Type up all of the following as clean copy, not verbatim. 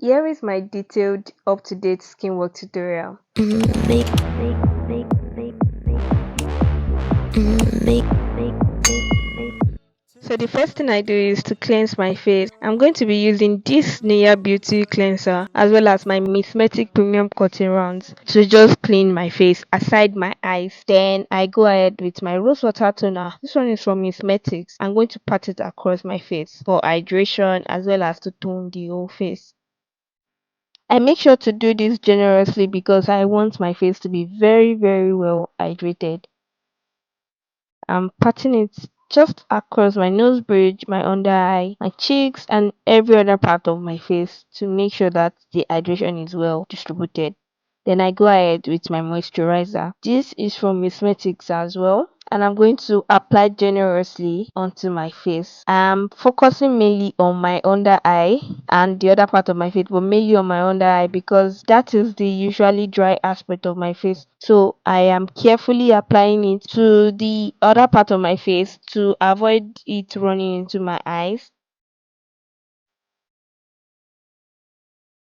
Here is my detailed up-to-date Skinwork tutorial. So the first thing I do is to cleanse my face. I'm going to be using this Nia Beauty cleanser as well as my Mismetic Premium Cotton Rounds to just clean my face aside my eyes. Then I go ahead with my rose water toner. This one is from Mismetics. I'm going to pat it across my face for hydration as well as to tone the whole face. I make sure to do this generously because I want my face to be very well hydrated. I'm patting it just across my nose bridge, my under eye, my cheeks, and every other part of my face to make sure that the hydration is well distributed. Then I go ahead with my moisturizer. This is from Mismetics as well, and I'm going to apply generously onto my face. I'm focusing mainly on my under eye and the other part of my face, but mainly on my under eye because that is the usually dry aspect of my face. So I am carefully applying it to the other part of my face to avoid it running into my eyes.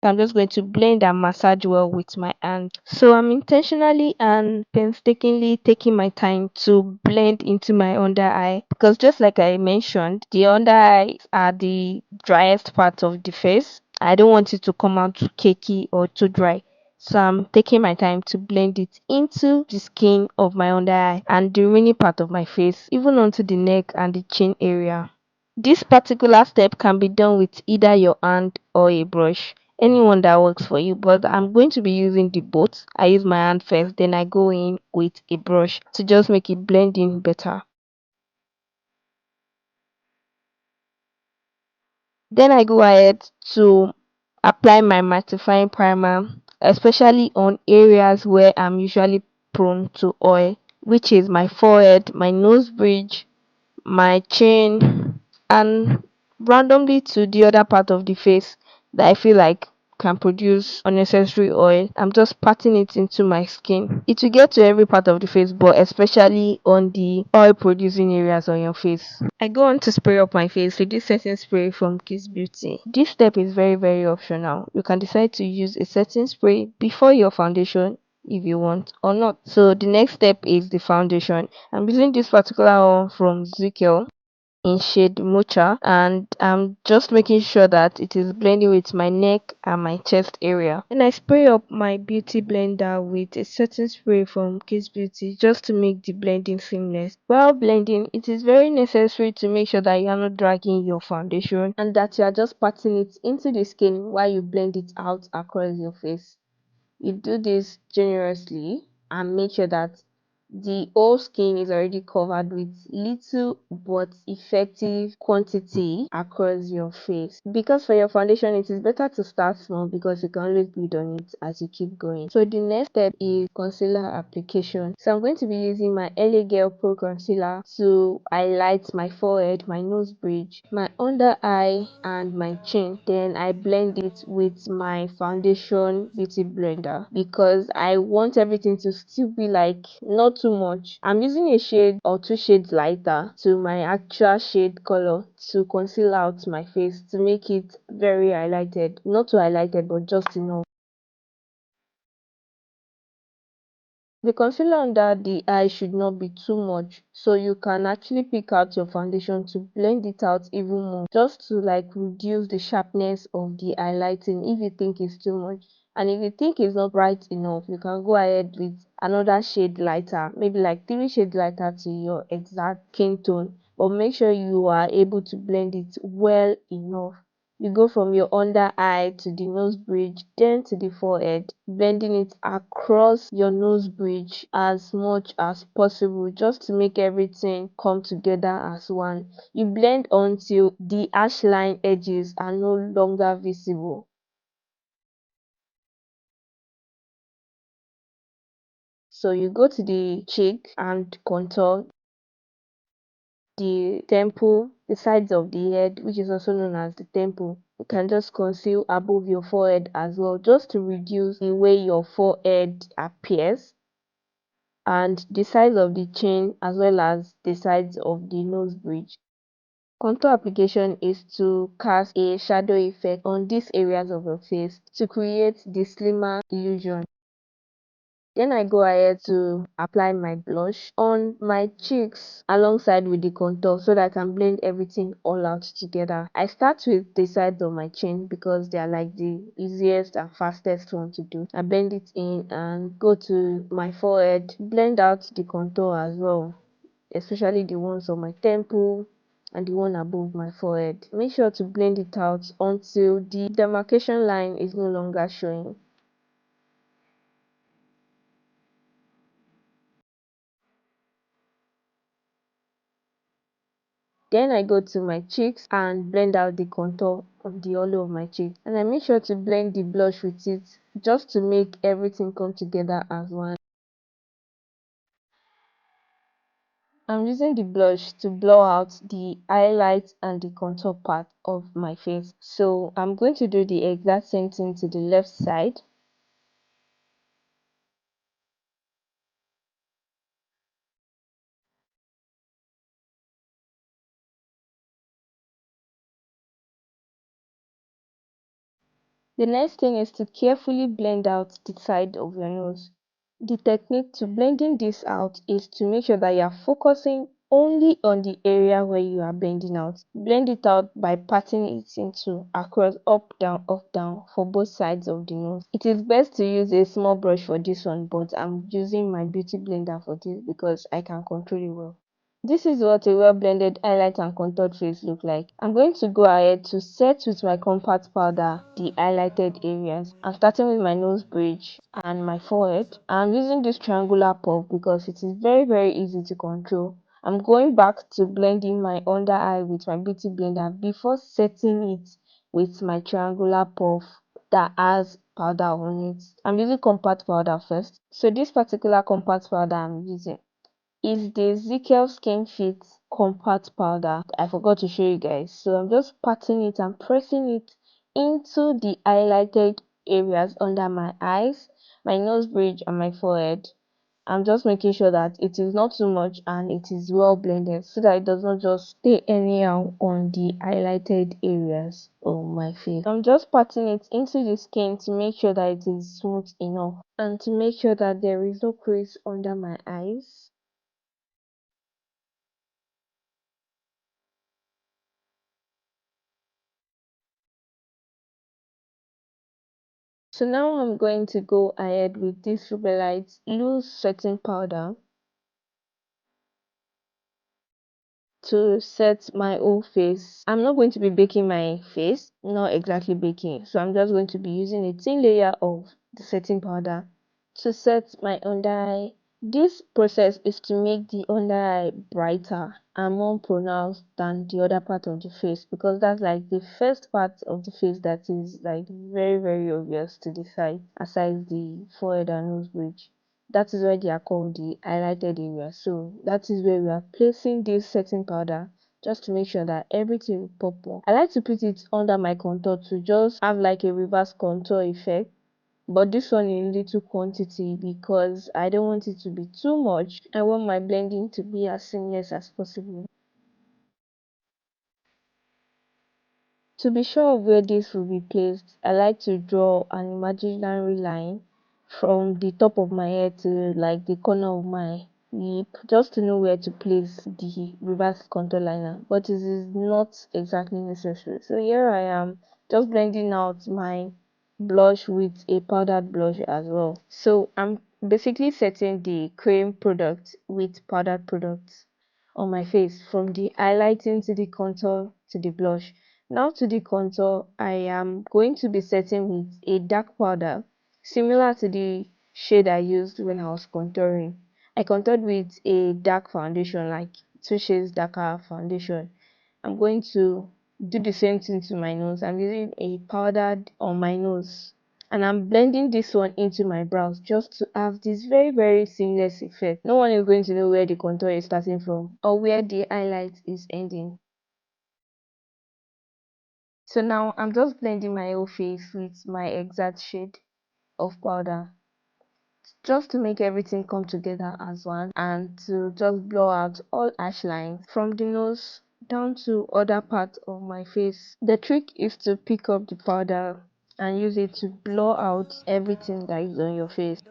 I'm just going to blend and massage well with my hand. So I'm intentionally and painstakingly taking my time to blend into my under eye because just like I mentioned, the under eyes are the driest part of the face. I don't want it to come out too cakey or too dry. So I'm taking my time to blend it into the skin of my under eye and the remaining part of my face, even onto the neck and the chin area. This particular step can be done with either your hand or a brush, anyone that works for you, but I'm going to be using the both. I use my hand first, then I go in with a brush to just make it blend in better. Then I go ahead to apply my mattifying primer, especially on areas where I'm usually prone to oil, which is my forehead, my nose bridge, my chin, and randomly to the other part of the face that I feel like can produce unnecessary oil. I'm just patting it into my skin. It will get to every part of the face, but especially on the oil producing areas on your face. I go on to spray up my face with this setting spray from Kiss Beauty. This step is very optional. You can decide to use a setting spray before your foundation if you want or not. So the next step is the foundation. I'm using this particular one from Zickel in shade mocha, and I'm just making sure that it is blending with my neck and my chest area. And I spray up my beauty blender with a setting spray from Kiss Beauty just to make the blending seamless. While blending, it is very necessary to make sure that you are not dragging your foundation and that you are just patting it into the skin while you blend it out across your face. You do this generously and make sure that the whole skin is already covered with little but effective quantity across your face. Because for your foundation, it is better to start small because you can always build on it as you keep going. So the next step is concealer application. So I'm going to be using my LA Girl Pro Concealer to highlight my forehead, my nose bridge, my under eye, and my chin. Then I blend it with my foundation beauty blender because I want everything to still be like not too much. I'm using a shade or two shades lighter to my actual shade color to conceal out my face to make it very highlighted. Not too highlighted, but just enough. The concealer under the eye should not be too much, so you can actually pick out your foundation to blend it out even more, just to like reduce the sharpness of the highlighting if you think it's too much. And if you think it's not bright enough, you can go ahead with another shade lighter, maybe like 3 shades lighter to your exact skin tone, but make sure you are able to blend it well enough. You go from your under eye to the nose bridge, then to the forehead, blending it across your nose bridge as much as possible just to make everything come together as one. You blend until the harsh line edges are no longer visible. So you go to the cheek and contour the temple, the sides of the head, which is also known as the temple. You can just conceal above your forehead as well, just to reduce the way your forehead appears, and the sides of the chin as well as the sides of the nose bridge. Contour application is to cast a shadow effect on these areas of your face to create the slimmer illusion. Then I go ahead to apply my blush on my cheeks alongside with the contour so that I can blend everything all out together. I start with the sides of my chin because they are like the easiest and fastest one to do. I blend it in and go to my forehead, blend out the contour as well, especially the ones on my temple and the one above my forehead. Make sure to blend it out until the demarcation line is no longer showing. Then I go to my cheeks and blend out the contour of the hollow of my cheek. And I make sure to blend the blush with it just to make everything come together as one. I'm using the blush to blur out the highlight and the contour part of my face. So I'm going to do the exact same thing to the left side. The next thing is to carefully blend out the side of your nose. The technique to blending this out is to make sure that you are focusing only on the area where you are blending out. Blend it out by patting it into across up down for both sides of the nose. It is best to use a small brush for this one, but I'm using my beauty blender for this because I can control it well. This is what a well blended highlight and contour face look like. I'm going to go ahead to set with my compact powder the highlighted areas. I'm starting with my nose bridge and my forehead. I'm using this triangular puff because it is very easy to control. I'm going back to blending my under eye with my beauty blender before setting it with my triangular puff that has powder on it. I'm using compact powder first. So this particular compact powder I'm using is the Ezekiel Skin Fit Compact Powder. I forgot to show you guys. So I'm just patting it and pressing it into the highlighted areas under my eyes, my nose bridge and my forehead. I'm just making sure that it is not too much and it is well blended so that it does not just stay anyhow on the highlighted areas of my face. I'm just patting it into the skin to make sure that it is smooth enough and to make sure that there is no crease under my eyes. So now I'm going to go ahead with this Rubelite loose setting powder to set my whole face. I'm not going to be baking my face, not exactly baking. So I'm just going to be using a thin layer of the setting powder to set my under eye. This process is to make the under eye brighter and more pronounced than the other part of the face because that's like the first part of the face that is like very obvious to the side aside the forehead and nose bridge. That is why they are called the highlighted area. So that is where we are placing this setting powder just to make sure that everything will pop up. I like to put it under my contour to just have like a reverse contour effect, but this one in little quantity because I don't want it to be too much. I want my blending to be as seamless as possible. To be sure of where this will be placed, I like to draw an imaginary line from the top of my head to like the corner of my lip just to know where to place the reverse contour liner, but it is not exactly necessary. So here I am just blending out my blush with a powdered blush as well. So I'm basically setting the cream product with powdered products on my face from the highlighting to the contour to the blush. Now to the contour, I am going to be setting with a dark powder similar to the shade I used when I was contouring. I contoured with a dark foundation, like 2 shades darker foundation. I'm going to do the same thing to my nose. I'm using a powdered on my nose and I'm blending this one into my brows just to have this very seamless effect. No one is going to know where the contour is starting from or where the highlight is ending. So now I'm just blending my whole face with my exact shade of powder just to make everything come together as one and to just blow out all harsh lines from the nose down to other parts of my face. The trick is to pick up the powder and use it to blur out everything that is on your face.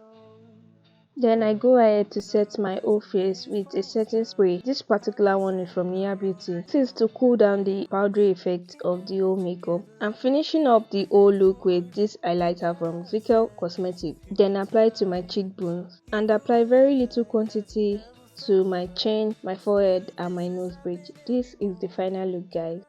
Then I go ahead to set my whole face with a setting spray. This particular one is from Nia Beauty. This is to cool down the powdery effect of the whole makeup. I'm finishing up the whole look with this highlighter from Zickel Cosmetics. Then apply to my cheekbones and apply very little quantity to my chin, my forehead and my nose bridge. This is the final look, guys.